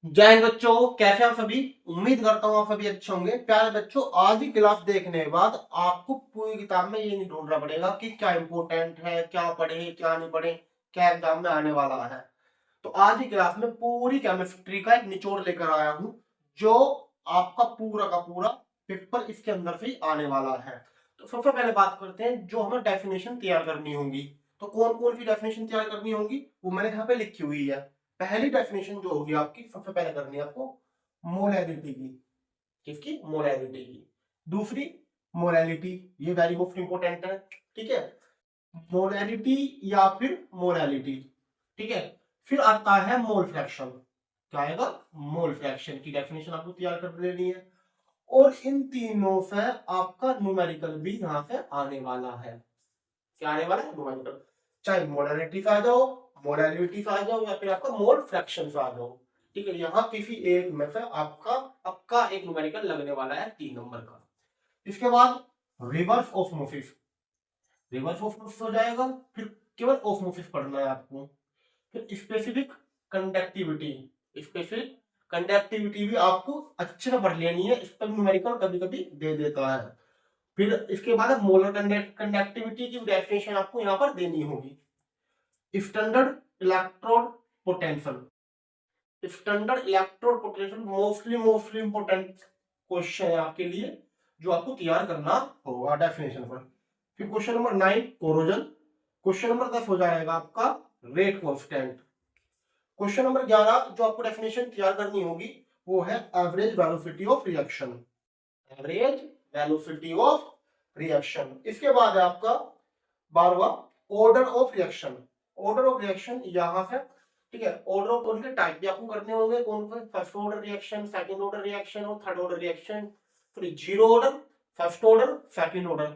जय हिंद बच्चों, कैसे आप सभी। उम्मीद करता हूँ आप सभी अच्छे होंगे। प्यारे बच्चों, आज की क्लास देखने के बाद आपको पूरी किताब में ये नहीं ढूंढना पड़ेगा कि क्या इंपॉर्टेंट है, क्या पढ़े क्या नहीं पढ़े, क्या एग्जाम में आने वाला है। तो आज की क्लास में पूरी केमिस्ट्री का एक निचोड़ लेकर आया हूँ, जो आपका पूरा का पूरा पेपर इसके अंदर से ही आने वाला है। तो सबसे पहले बात करते हैं जो हमें डेफिनेशन तैयार करनी होगी। तो कौन कौन सी डेफिनेशन तैयार करनी होगी वो मैंने यहाँ पे लिखी हुई है। पहली डेफिनेशन जो होगी आपकी, सबसे पहले करनी है आपको मोलैरिटी की। किसकी? मोलैरिटी की। दूसरी मोलैलिटी, ये वेरी मोस्ट इंपोर्टेंट है। ठीक है, मोलैरिटी या फिर मोलैलिटी। ठीक है, फिर आता है मोल फ्रैक्शन। क्या आएगा? मोल फ्रैक्शन की डेफिनेशन आपको तैयार कर लेनी है। और इन तीनों से आपका न्यूमेरिकल भी यहां से आने वाला है। क्या आने वाला है? न्यूमेरिकल। चाहे मोलैरिटी से आ जाओ, मोलैलिटी से आ जाओ, या फिर आपका मोल फ्रैक्शन से आ जाओ। ठीक है, यहाँ किसी एक में से आपका पक्का एक न्यूमेरिकल लगने वाला है 3 नंबर का। इसके बाद रिवर्स ऑस्मोसिस। रिवर्स ऑस्मोसिस हो जाएगा। फिर केवल ऑस्मोसिस पढ़ना है आपको। फिर स्पेसिफिक कंडक्टिविटी। स्पेसिफिक कंडक्टिविटी भी आपको अच्छे से पढ़ लेनी है, इस पर न्यूमेरिकल कभी कभी दे देता है। फिर इसके बाद मोलर कंडक्टिविटी की डेफिनेशन आपको यहाँ पर देनी होगी। Standard electrode potential. Standard electrode potential mostly important question है आपके लिए, जो आपको तैयार करना होगा डेफिनेशन पर। फिर question number 9 corrosion. Question number 10 हो जाएगा आपका रेट कांस्टेंट। क्वेश्चन नंबर 11 जो आपको डेफिनेशन तैयार करनी होगी वो है average velocity of reaction. Average velocity of reaction. इसके बाद है आपका 12वां order of reaction. Order of reaction यहां से, ठीक है, ऑर्डर ऑफ उनके टाइप भी आपको करने होंगे। कौन से? First order reaction, second order reaction और थर्ड ऑर्डर रिएक्शन। फिर zero order, first order, second order.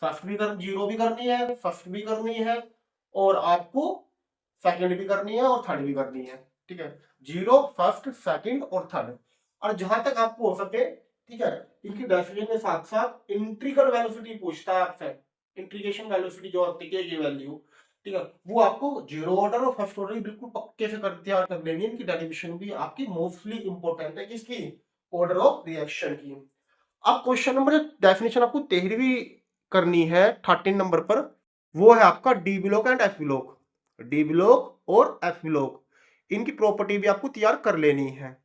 First भी कर, जीरो भी करनी है, फर्स्ट भी करनी है, और आपको सेकंड भी करनी है और थर्ड भी करनी है। ठीक है, जीरो, फर्स्ट, सेकंड और थर्ड। और जहां तक आपको हो सके, ठीक है, इनकी डेफिनेशन के साथ साथ इंट्रीगल वेलोसिटी पूछता है आपसे। इंट्रीगेशन वेलोसिटी जो होती है, ये वैल्यू, ठीक है, वो आपको जीरो ऑर्डर और फर्स्ट ऑर्डर बिल्कुल पक्के से कर तैयार कर लेनी है। इनकी डेरिवेशन भी आपकी मोस्टली इंपॉर्टेंट है। किसकी? ऑर्डर ऑफ रिएक्शन की। अब क्वेश्चन नंबर, डेफिनेशन आपको 13वीं करनी है 13 नंबर पर, वो है आपका D block and F block. D block और एफ ब्लॉक, इनकी प्रॉपर्टी भी आपको तैयार कर लेनी है।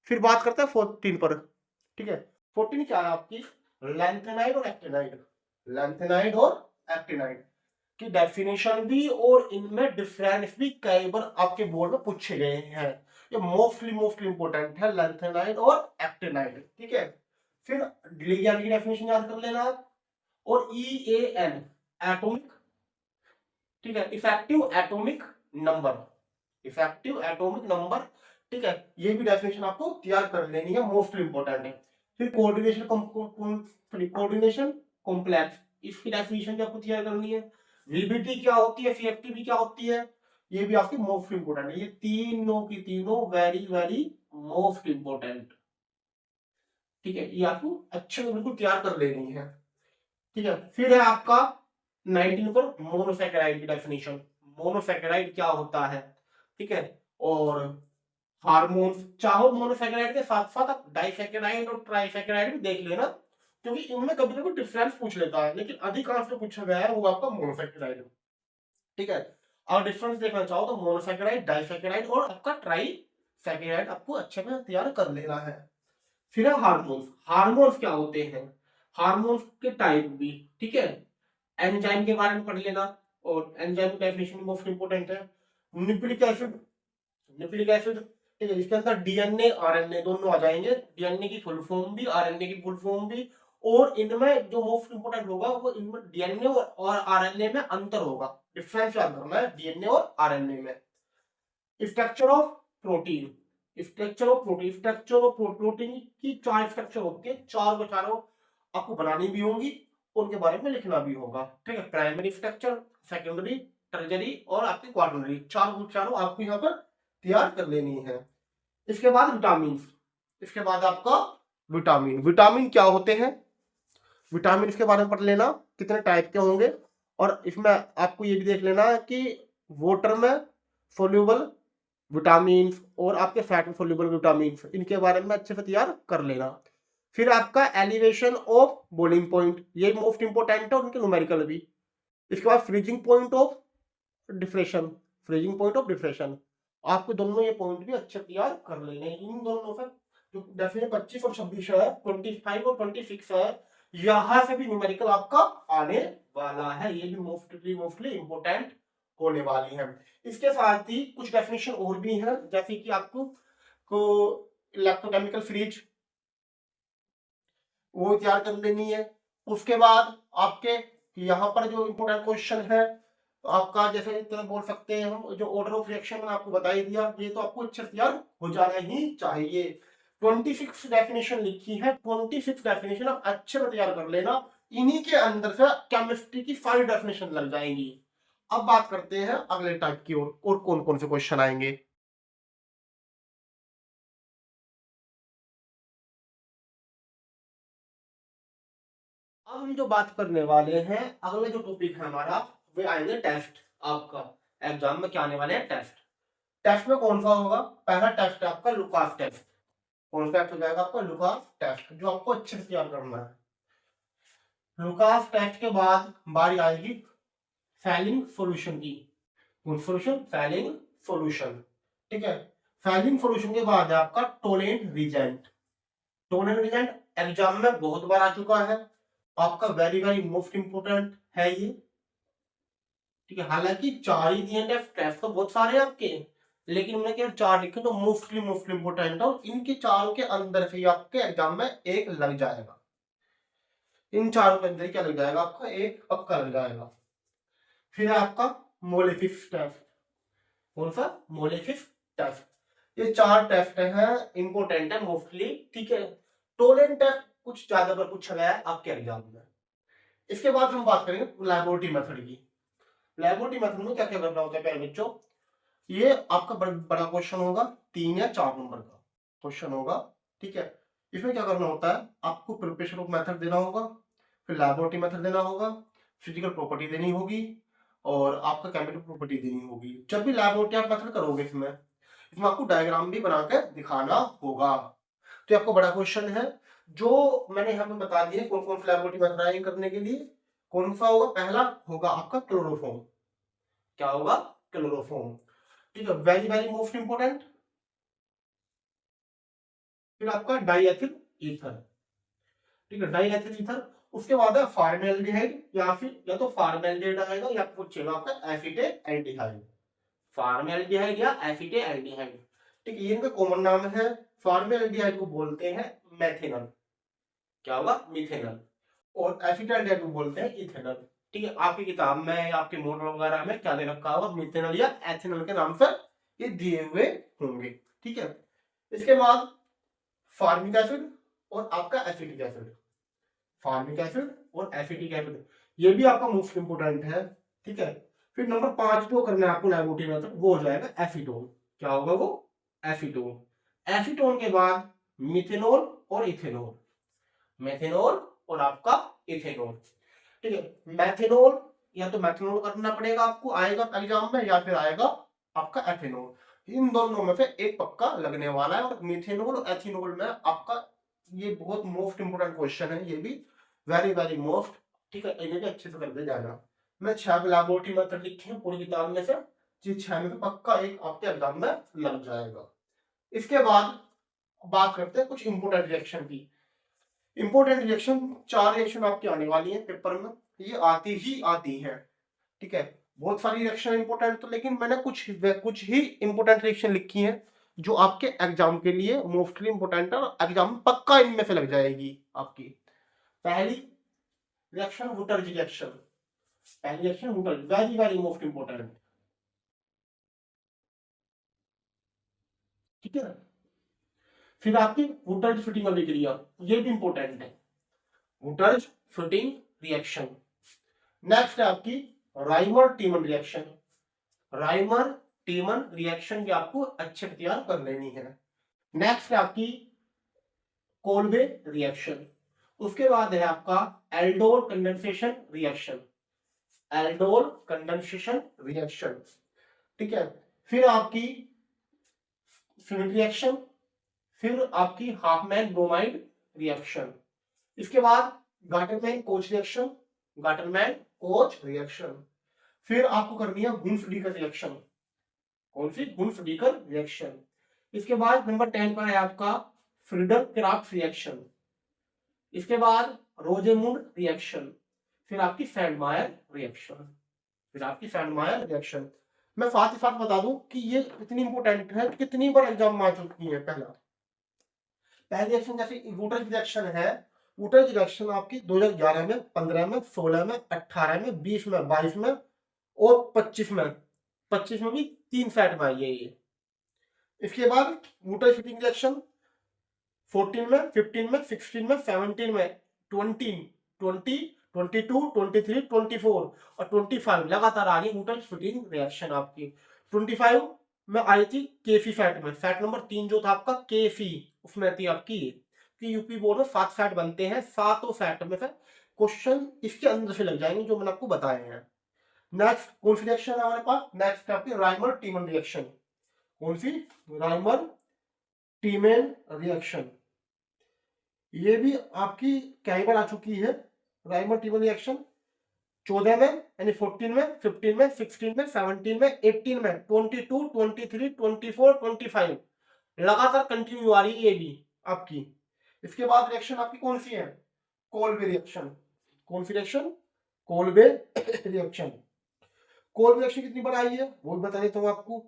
फिर बात करते हैं 14 पर। ठीक है, 14 क्या है आपकी? लैंथेनाइड और एक्टिनाइड। लैंथेनाइड और एक्टिनाइड की डेफिनेशन भी और इनमें डिफरेंस भी कई बार आपके बोर्ड में पूछे गए हैं। ये मोस्टली इंपोर्टेंट है, लैंथेनाइड और एक्टिनाइड। ठीक है, फिर लिगैंड की डेफिनेशन याद कर लेना आप। और EAN एटॉमिक, ठीक है, effective atomic number. Effective atomic number, ठीक है, ये भी डेफिनेशन आपको तैयार कर लेनी है, मोस्ट इंपोर्टेंट है। फिर कोऑर्डिनेशन कोऑर्डिनेशन कॉम्प्लेक्स, इसकी डेफिनेशन भी आपको तैयार करनी है। वीबीटी क्या होती है, सीएफटीवी क्या होती है, ये भी आपकी मोस्ट इंपोर्टेंट है। ये तीनों की तीनों वेरी वेरी मोस्ट इंपोर्टेंट। ठीक है, ये आपको अच्छे से बिल्कुल तैयार कर लेनी है। ठीक है, फिर है आपका 19 पर मोनोसैकेराइड की डेफिनेशन। मोनोसैकेराइड क्या होता है, ठीक है, और हार्मोन्स। चाहो मोनोसैकेराइड के साथ साथ आप डाइसैकेराइड और ट्राइसैकेराइड भी देख लेना, क्योंकि इनमें कभी कभी डिफरेंस पूछ लेता है, लेकिन अधिकांश जो पूछा गया है वो आपका मोनोसैकेराइड। ठीक है, और डिफरेंस देखना चाहो तो मोनोसैकेराइड, डाइसैकेराइड और आपका ट्राइसैकेराइड आपको अच्छे से तैयार कर लेना है। फिर है हार्मोन्स। हार्मोन्स क्या होते हैं? हार्मोन्स के टाइप भी, ठीक है, एंजाइम के बारे में पढ़ लेना, और एंजाइम की डेफिनेशन मोस्ट इंपोर्टेंट है। न्यूक्लिक एसिड, न्यूक्लिक एसिड, ठीक है, इसके अंदर डीएनए आरएनए दोनों आ जाएंगे। डीएनए की फुल फॉर्म भी, आरएनए की फुल फॉर्म भी। और इनमें जो मोस्ट इंपोर्टेंट होगा वो इनमें डीएनए और आरएनए में अंतर होगा। डिफरेंस याद करना है डीएनए और आरएनए में। Structure of protein. Structure of protein, structure of protein की 4 स्ट्रक्चर होती है, चार को चारों आपको बनानी भी होंगी, उनके बारे में लिखना भी होगा। ठीक है, प्राइमरी स्ट्रक्चर, सेकेंडरी, टर्जरी और आपकी क्वार्टनरी, चारों चारों आपको यहाँ पर तैयार कर लेनी है। इसके बाद विटामिन। इसके बाद आपका विटामिन। विटामिन क्या होते हैं? विटामिन इसके बारे में पढ़ लेना, कितने टाइप के होंगे। और इसमें आपको ये भी देख लेना है कि वाटर में सोल्यूबल, विटामिन और आपके फैट सोल्यूबल विटामिन, इनके बारे में अच्छे से तैयार कर लेना। फिर आपका एलिवेशन ऑफ बॉइलिंग पॉइंट, ये मोस्ट इंपोर्टेंट है, उनके न्यूमेरिकल भी। इसके बाद freezing point of deflation, freezing point of deflation, आपको दोनों ये पॉइंट भी अच्छे तैयार कर लेने हैं। इन दोनों से जो डेफिनेट 25 और 26 है, 25 और 26 है, यहां से भी न्यूमेरिकल आपका आने वाला है। ये भी मोस्टली इंपोर्टेंट होने वाली है। इसके साथ ही कुछ डेफिनेशन और भी है, जैसे कि आपको को इलेक्ट्रोकेमिकल फ्रीज वो तैयार कर लेनी है। उसके बाद आपके यहाँ पर जो इंपोर्टेंट क्वेश्चन है आपका, जैसे तो बोल सकते हैं हम, जो ऑर्डर ऑफ रिएक्शन मैंने आपको बता ही दिया, ये तो आपको अच्छे से तैयार हो जाना ही चाहिए। 26 डेफिनेशन लिखी है, 26 डेफिनेशन आप अच्छे से तैयार कर लेना। इन्हीं के अंदर से केमिस्ट्री की सारी डेफिनेशन लग जाएंगी। अब बात करते हैं अगले टाइप की और कौन कौन से क्वेश्चन आएंगे। अब हम जो बात करने वाले हैं, अगला जो टॉपिक है हमारा, वे आएंगे टेस्ट। आपका एग्जाम में क्या आने वाले हैं? टेस्ट। टेस्ट में कौन सा होगा? पहला टेस्ट है आपका लुकास टेस्ट। कौन सा टेस्ट हो जाएगा आपका? लुकास टेस्ट, जो आपको अच्छे से तैयार करना है। लुकास टेस्ट के बाद बारी आएगी फैलिंग सॉल्यूशन की। कौन सॉल्यूशन? Falling solution. ठीक है। फैलिंग सॉल्यूशन के बाद है आपका टोलेंट रिजेंट। टोलेंट रिजेंट एग्जाम में बहुत बार आ चुका है, आपका वेरी वेरी मोस्ट इंपोर्टेंट है ये। ठीक है, हालांकि 4 ही दिए टेस्ट, टेस्ट तो बहुत सारे हैं आपके, लेकिन मैंने केवल 4 लिखे तो मोस्टली इंपोर्टेंट है, और इनके चारों के अंदर से ही आपके एग्जाम में एक लग जाएगा। इन चारों के अंदर क्या लग जाएगा? आपका एक पक्का लग जाएगा। फिर है आपका मोलेफिस टेस्ट। कौन सा? मोलेफिस टेस्ट। ये 4 टेस्ट हैं, इंपोर्टेंट है मोस्टली। ठीक है। टोलेंट टेस्ट कुछ ज्यादा पर पूछा गया है आपके एग्जाम में। इसके बाद हम बात करेंगे लैबोरेटरी मेथड की। लैबोरेटरी मेथड में क्या क्या करना होता है प्यारे बच्चों? ये आपका बड़ा क्वेश्चन होगा, 3 या 4 नंबर का क्वेश्चन होगा। ठीक है। इसमें क्या करना होता है? आपको प्रिपरेशन ऑफ मेथड देना होगा, फिर लैबोरेटरी मेथड देना होगा, फिजिकल प्रॉपर्टी देनी होगी, और आपका केमिकल प्रॉपर्टी देनी होगी। जब भी लैबोरेटरी आप मेथड करोगे इसमें इसमें आपको डायग्राम भी बनाकर दिखाना होगा। तो ये आपको बड़ा क्वेश्चन है, जो मैंने यहाँ पे बता दिया कौन कौन सी लैबोरेटरी मेथड करने के लिए। कौन सा होगा? पहला होगा आपका क्लोरोफॉर्म। क्या होगा? क्लोरोफॉर्म। ठीक है, वेरी वेरी मोस्ट इंपोर्टेंट। फिर आपका डाइएथिल ईथर। ठीक है, डाइएथिल ईथर। उसके बाद है फॉर्मेल्डिहाइड, या फिर या तो फॉर्मेल्डिहाइड आएगा या पूछेगा आपका एसिटेल्डिहाइड। फॉर्मेल्डिहाइड या एसिटेल्डिहाइड। ठीक है, ये इनका कॉमन नाम है। फॉर्मेल्डिहाइड को बोलते हैं मेथेनॉल। क्या होगा? मिथेनॉल। और एसिटाल्डिहाइड को बोलते हैं इथेनॉल। ठीक है, आपकी किताब में या आपके मॉडल वगैरह में क्या दे रखा होगा? मिथेनॉल या एथेनॉल के नाम से ये दिए हुए होंगे। ठीक है। इसके बाद फार्मिक एसिड और आपका एसिटिक एसिड। फार्मिक एसिड और एसिटिक एसिड, ये भी आपका मोस्ट इंपोर्टेंट है। ठीक है। फिर नंबर 5 जो करना है आपको लैबोरेटरी में, वो हो जाएगा एसीटोन। क्या होगा वो? एसीटोन। एसीटोन के बाद मिथेनॉल और इथेनॉल। मेथेनॉल और आपका इथेनॉल। ठीक है। मेथेनॉल या तो मेथेनॉल करना पड़ेगा आपको, आएगा एग्जाम में, या फिर आएगा आपका एथेनॉल। इन दोनों में से एक पक्का लगने वाला है। और मिथेनॉल और एथेनॉल में आपका ये बहुत मोस्ट इंपोर्टेंट क्वेश्चन है, ये भी वेरी वेरी मोस्ट। ठीक है, इन्हें भी अच्छे से करते जाना। मैं 6 लैबोरेटरी मेथड लिखे हैं पूरी किताब में से, जिस 6 में से पक्का एक आपके एग्जाम में लग जाएगा। इसके बाद बात करते हैं कुछ इंपोर्टेंट रिएक्शन की। इंपोर्टेंट रिएक्शन, 4 रिएक्शन आपकी आने वाली है पेपर में, ये आती ही आती है। ठीक है। बहुत सारी रिएक्शन इंपोर्टेंट, तो लेकिन मैंने कुछ ही इंपोर्टेंट रिएक्शन लिखी है जो आपके एग्जाम के लिए मोस्टली इंपोर्टेंट है, और एग्जाम पक्का इनमें से लग जाएगी आपकी। पहली रिएक्शन वुटरज रिएक्शन। पहली रिएक्शन वुटरज, वेरी वेरी मोस्ट इंपोर्टेंट। ठीक है। फिर आपकी वुटरज फिटिंग अभिक्रिया, ये भी इंपोर्टेंट है। वुटरज फिटिंग रिएक्शन। नेक्स्ट है आपकी राइमर टीमन रिएक्शन। राइमर टीमन रिएक्शन भी आपको अच्छे से तैयार कर लेनी है। नेक्स्ट है आपकी कोल्बे रिएक्शन। उसके बाद है आपका aldol condensation reaction. Aldol condensation reaction. ठीक है। फिर आपकी फिल्म रिएक्शन, फिर आपकी हाफमैन ब्रोमाइड रिएक्शन, इसके बाद Gattermann coach reaction, Gattermann coach reaction, फिर आपको करनी है हुन्स-डीकर रिएक्शन। कौन सी? हुन्स-डीकर रिएक्शन। इसके बाद नंबर 10 पर है आपका फ्रीडल-क्राफ्ट रिएक्शन, इसके बाद रोजेमुंड रिएक्शन, फिर आपकी फैंडमायर रिएक्शन, फिर आपकी फैंडमायर रिएक्शन। मैं साथ ही साथ बता दूं कि ये कितनी इंपॉर्टेंट है, कितनी बार एग्जाम में आ चुकी है। पहली रिएक्शन जैसे वुटरज रिएक्शन है, वुटरज रिएक्शन आपकी 2011 में, 15 में, 16 में, 18 में, 20 में, 22 में और 25 में। 25 में भी 3 सेट में आई है ये। इसके बाद वुटरज हीटिंग रिएक्शन 14 में, 15 में, 16 में, 17 में, 20, 22, 23, 24 और 25 लगातार आ रही है वुटरज हीटिंग रिएक्शन आपकी। 25 में आई थी केफी फैट में, फैट नंबर 3 जो था आपका केफी, उसमें थी आपकी कि यूपी बोर्ड में 7 फैट बनते हैं, 7 फैट में से क्वेश्चन इसके अंदर से लग जाएंगे जो मैंने आपको बताए हैं। नेक्स्ट कौन सी रिएक्शन है हमारे पास? नेक्स्ट है आपकी राइमर टीमन रिएक्शन। कौन सी? Rymer टीमन reaction. ये भी आपकी कई बार आ चुकी है राइमर टीमन रिएक्शन। 14 में यानी 14 में, 15 में, 16 में, 17 में, 18 में, 22, 23, 24, 25 लगातार कंटिन्यू आ रही है ये भी आपकी। इसके बाद रिएक्शन आपकी कौन सी है? Kolbe reaction. कौन सी reaction? Kolbe reaction. Kolbe reaction कितनी बार आई है वो बता देता हूं आपको।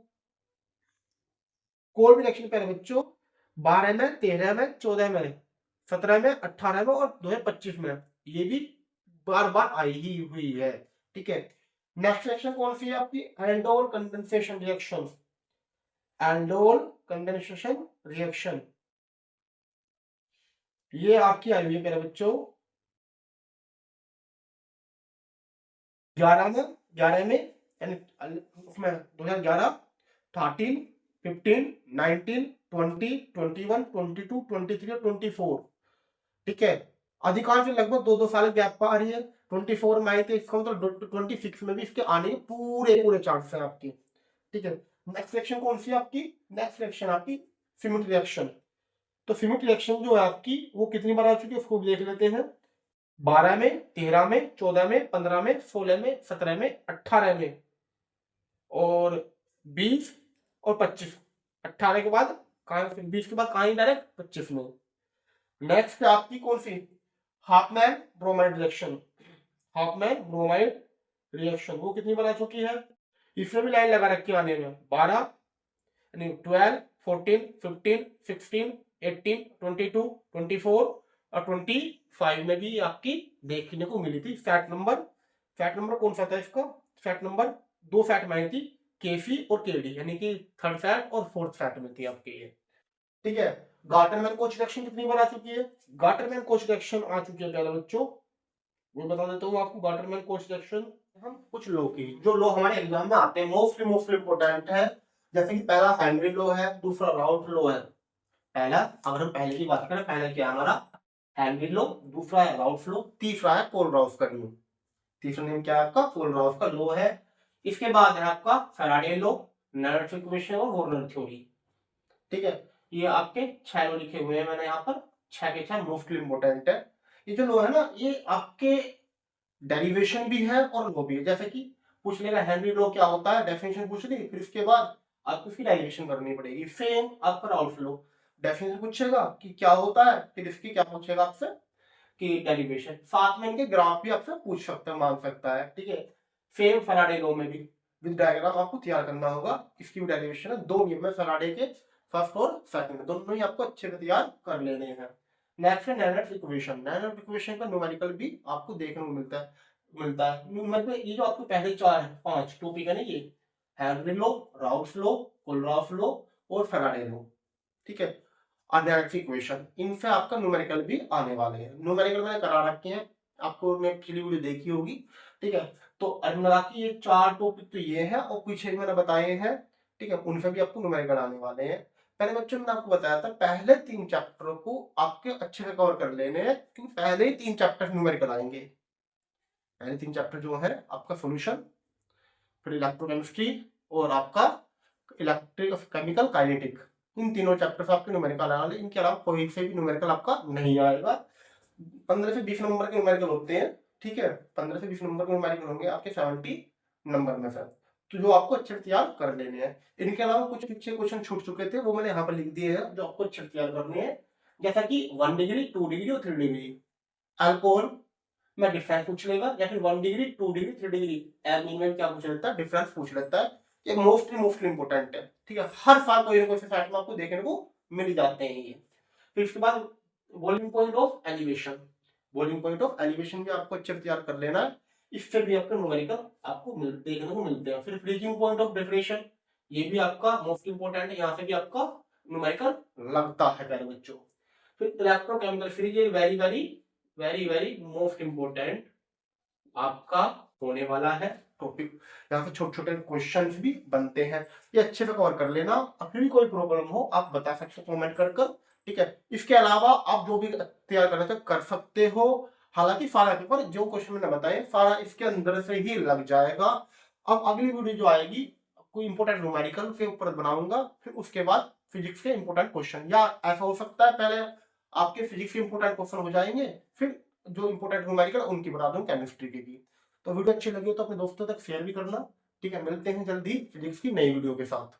कोल्बे रिएक्शन पहले बच्चों 12 में, 13 में, 14 में, 17 में, 18 में और 2025 में ये भी बार बार आई ही हुई है। ठीक है। नेक्स्ट रिएक्शन कौन सी है आपकी? Aldol condensation reaction. Aldol condensation reaction ये आपकी आई हुई है मेरे बच्चों 11 में यानी उसमें 2011, 13, 15, 19, 20, 21, 22, 23 और 24। ठीक है। अधिकांश लगभग 2-2 साल गैप पर आ रही है। 24 में आई थी, इसका मतलब 26 में भी इसके आने के पूरे पूरे चांस हैं आपकी। ठीक है। नेक्स्ट रिएक्शन कौन सी है आपकी? नेक्स्ट रिएक्शन आपकी फिमिट रिएक्शन। तो फिमिट रिएक्शन जो है आपकी वो कितनी बार आ चुकी है उसको देख लेते हैं। 12 में, 13 में, 14 में, 15 में, 16 में, 17 में, 18 में और 20 और 25। 18 के बाद 20 के बाद कहां डायरेक्ट 25 में। नेक्स्ट है आपकी कौन सी? Hofmann bromide reaction. Hofmann bromide reaction वो कितनी बार आ चुकी है? इसमें भी लाइन लगा रखी है आने में 12 यानी 12, 14, 15, 16, 18, 22, 24 और 25 में भी आपकी देखने को मिली थी। फैट नंबर कौन सा था इसका? फैट नंबर 2 फैट में आई थी, केफी और केडी यानी कि थर्ड फैट और फोर्थ फैट में थी आपकी ये। ठीक है। गाटरमैन कोच रिएक्शन कितनी बार आ चुकी है? गाटरमैन कोच रिएक्शन आ चुकी है प्यारे बच्चों, वो बता देता हूँ आपको। गाटरमैन कोच रिएक्शन हम कुछ लो की जो लो हमारे एग्जाम में आते हैं मोस्टली इंपोर्टेंट है। जैसे कि पहला हेनरी लो है, दूसरा राउथ लो है। पहला अगर हम पहले की बात करें, पहला क्या है हमारा? हेनरी लो, दूसरा है राउथ लो, तीसरा है पोल राउथ का नियम। तीसरा नियम क्या है आपका? पोल राउथ का लो है। इसके बाद है आपका फैराडे लो, नैनोट इक्वेशन और वॉर्नर थ्योरी। ठीक है। ये आपके 6 लो लिखे हुए हैं मैंने यहाँ पर, 6 के 6 मोस्टली इंपोर्टेंट है। ये जो लो है ना ये आपके डेरिवेशन भी है और लो भी है। जैसे कि पूछ लेगा हेनरी लो क्या होता है, डेफिनेशन पूछ ली, फिर इसके बाद आपको इसकी डेरिवेशन करनी पड़ेगी। सेम आपका राउल्फ लो, डेफिनेशन पूछेगा कि क्या होता है, फिर इसकी क्या पूछेगा आपसे कि डेरिवेशन। साथ में इनके ग्राफ भी आपसे पूछ सकता है, मांग सकता है। ठीक है। सेम फैराडे लो में भी विद डायग्राम आपको तैयार करना होगा। इसकी भी डेरिवेशन है, 2 नियम है फैराडे के, फर्स्ट और सेकंड, दोनों ही आपको अच्छे से तैयार कर लेने हैं। नेक्स्ट है नैनोट इक्वेशन। नैनोट इक्वेशन का न्यूमेरिकल भी आपको देखने को मिलता है। मतलब ये जो आपको पहले 5 टॉपिक है ना, ये हेनरी लो, राउल्फ लो, कोलराफ लो और फैराडे लो। ठीक है। नैनोट इक्वेशन इनसे आपका न्यूमेरिकल भी आने वाले हैं। न्यूमेरिकल मैंने करा रखे हैं, आपको मैं पिछली वीडियो देखी होगी। ठीक है। तो अलमीरा की ये 4 टॉपिक तो ये है और पीछे भी मैंने बताए हैं। ठीक है। उनसे भी आपको न्यूमेरिकल आने वाले हैं। पहले बच्चों मैंने आपको बताया था पहले 3 चैप्टरों को आपके अच्छे से कवर कर लेने हैं, क्योंकि पहले ही 3 चैप्टर न्यूमेरिकल आएंगे। पहले 3 चैप्टर जो है आपका सॉल्यूशन, फिर इलेक्ट्रोकेमिस्ट्री और आपका इलेक्ट्रिक केमिकल काइनेटिक, इन तीनों चैप्टर से आपके न्यूमेरिकल आने वाले, इनके अलावा कोई से भी न्यूमेरिकल आपका नहीं आएगा। 15 से 20 नंबर के न्यूमेरिकल होते हैं, ठीक है, 15 से 20 नंबर के न्यूमेरिकल होंगे आपके 70 नंबर में से, तो जो आपको अच्छे से तैयार कर लेने हैं। इनके अलावा कुछ पीछे क्वेश्चन छूट चुके थे, वो मैंने यहाँ पर लिख दिए हैं जो आपको अच्छे से तैयार करने हैं, जैसा कि 1 डिग्री, 2 डिग्री और 3 डिग्री। अल्कोहल में डिफरेंस पूछ लेगा, या फिर 1 डिग्री, 2 डिग्री, 3 डिग्री एल्कोहल में क्या पूछ लेता है, डिफरेंस पूछ लेता है। ये मोस्टली इंपॉर्टेंट है, ठीक है, हर साल कोई ना कोई फैक्ट में आपको देखने को मिल जाते हैं ये। फिर उसके बाद boiling point of elevation, boiling point of elevation भी आपको अच्छे से तैयार कर लेना है, इससे भी आपके न्यूमेरिकल आपको देखने को मिलते हैं। फिर फ्रीजिंग पॉइंट ऑफ डेफिनेशन, ये भी आपका मोस्ट इंपॉर्टेंट है, यहाँ से भी आपका न्यूमेरिकल लगता है प्यारे बच्चों। फिर इलेक्ट्रोकेमिकल फ्रीज, very very very very most important आपका होने वाला है टॉपिक। यहाँ से छोटे छोटे क्वेश्चंस भी बनते हैं, ये अच्छे से कवर कर लेना। अब फिर भी कोई प्रॉब्लम हो आप बता सकते हो कमेंट कर कर, ठीक है। इसके अलावा आप जो भी तैयार करना चाहते कर सकते हो। हालांकि सारा पेपर जो क्वेश्चन मैंने बताए सारा इसके अंदर से ही लग जाएगा। अब अगली वीडियो जो आएगी कोई इंपोर्टेंट न्यूमेरिकल के ऊपर बनाऊंगा, फिर उसके बाद फिजिक्स के इंपोर्टेंट क्वेश्चन, या ऐसा हो सकता है पहले आपके फिजिक्स के इंपोर्टेंट क्वेश्चन हो जाएंगे, फिर जो इंपोर्टेंट न्यूमेरिकल उनकी बता दूं केमिस्ट्री की भी। तो वीडियो अच्छी लगी हो तो अपने दोस्तों तक शेयर भी करना, ठीक है। मिलते हैं जल्दी फिजिक्स की नई वीडियो के साथ।